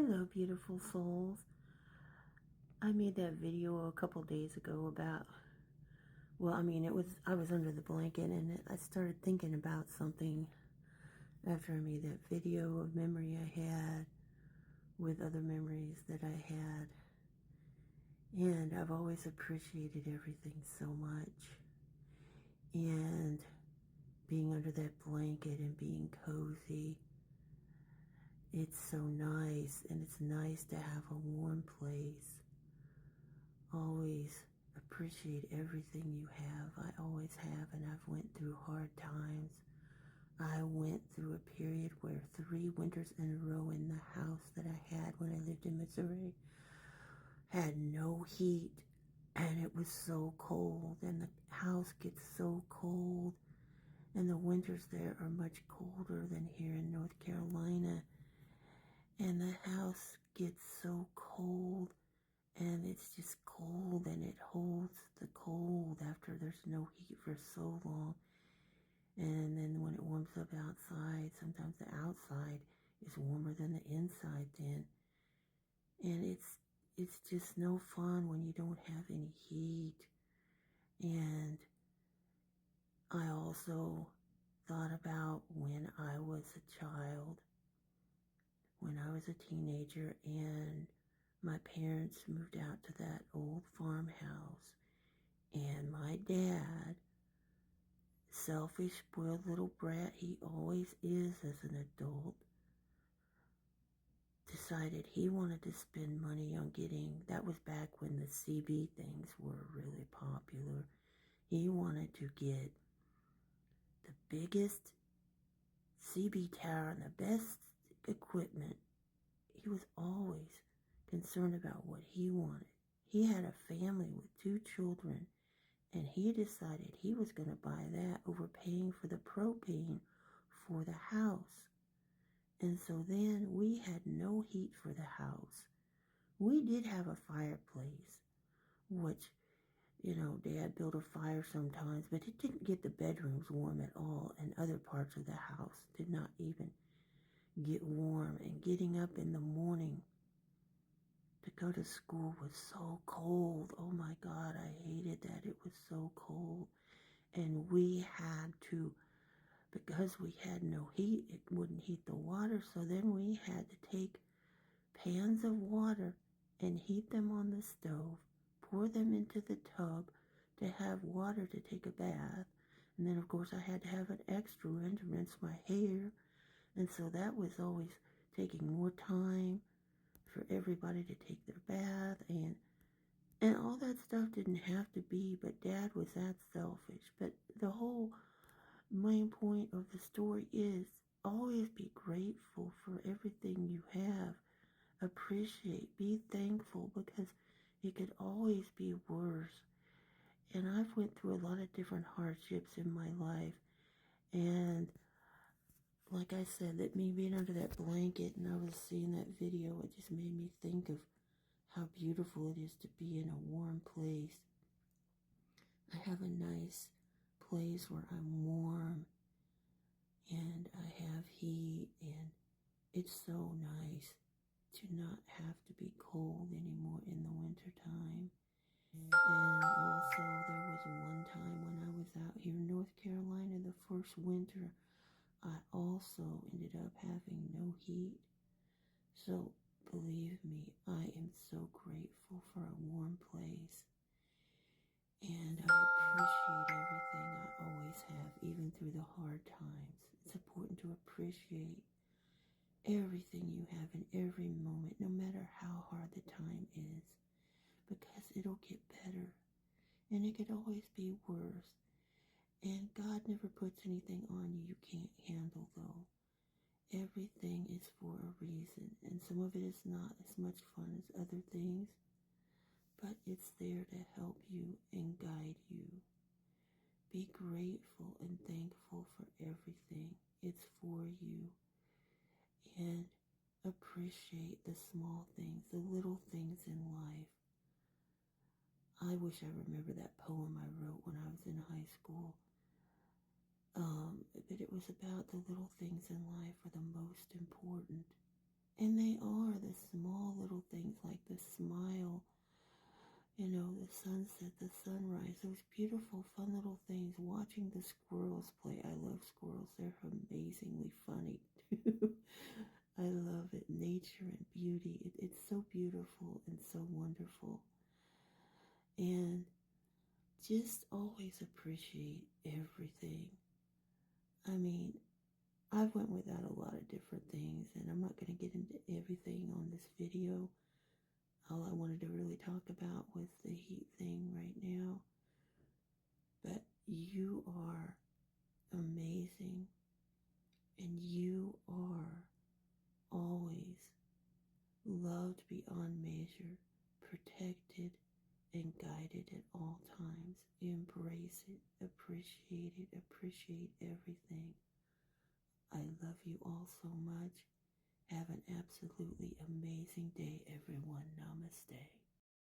Hello, beautiful souls. I made that video a couple days ago about, I was under the blanket and I started thinking about something after I made that video of memory I had with other memories that I had. And I've always appreciated everything so much. And being under that blanket and being cozy, it's so nice, and it's nice to have a warm place. Always appreciate everything you have. I always have, and I've went through hard times. I went through a period where 3 winters in a row in the house that I had when I lived in Missouri had no heat, and it was so cold, and the house gets so cold, and the winters there are much colder than here in North Carolina, and the house gets so cold. And it's just cold, and it holds the cold after there's no heat for so long. And then when it warms up outside, sometimes the outside is warmer than the inside then. And it's just no fun when you don't have any heat. And I also thought about when I was a child, when I was a teenager, and my parents moved out to that old farmhouse, and my dad, selfish, spoiled little brat he always is as an adult, decided he wanted to spend money on that was back when the CB things were really popular. He wanted to get the biggest CB tower and the best equipment. He was always concerned about what he wanted. He had a family with 2 children, and he decided he was going to buy that over paying for the propane for the house. And so then we had no heat for the house. We did have a fireplace, which, Dad built a fire sometimes, but it didn't get the bedrooms warm at all, and other parts of the house did not even get warm. And getting up in the morning to go to school was so cold. Oh my God, I hated that. It was so cold. And we had to, because we had no heat, it wouldn't heat the water. So then we had to take pans of water and heat them on the stove, pour them into the tub to have water to take a bath. And then, of course, I had to have an extra one to rinse my hair. And so that was always taking more time for everybody to take their bath, and all that stuff didn't have to be, but Dad was that selfish. But the whole main point of the story is always be grateful for everything you have. Appreciate, be thankful, because it could always be worse. And I've went through a lot of different hardships in my life, and like I said, that me being under that blanket and I was seeing that video, it just made me think of how beautiful it is to be in a warm place. I have a nice place where I'm warm and I have heat, and it's so nice to not have to be cold anymore in the winter time. And also there was one time when I was out here in North Carolina, the first winter, I also ended up having no heat. So believe me, I am so grateful for a warm place. And I appreciate everything I always have, even through the hard times. It's important to appreciate everything you have in every moment, no matter how hard the time is, because it'll get better. And it could always be worse. And God never puts anything on you can't handle, though. Everything is for a reason, and some of it is not as much fun as other things, but it's there to help you and guide you. Be grateful and thankful for everything. It's for you. And appreciate the small things, the little things in life. I wish I remember that poem I wrote when I was in high school. But it was about the little things in life are the most important. And they are the small little things like the smile, the sunset, the sunrise, those beautiful, fun little things. Watching the squirrels play. I love squirrels. They're amazingly funny. I love it. Nature and beauty. It's so beautiful and so wonderful. And just always appreciate everything. I mean, I've went without a lot of different things, and I'm not going to get into everything on this video. All I wanted to really talk about was the heat thing right now. But you are amazing, and you are always loved beyond measure, protected and guided at all times. Embrace it, appreciate everything. I love you all so much. Have an absolutely amazing day, everyone.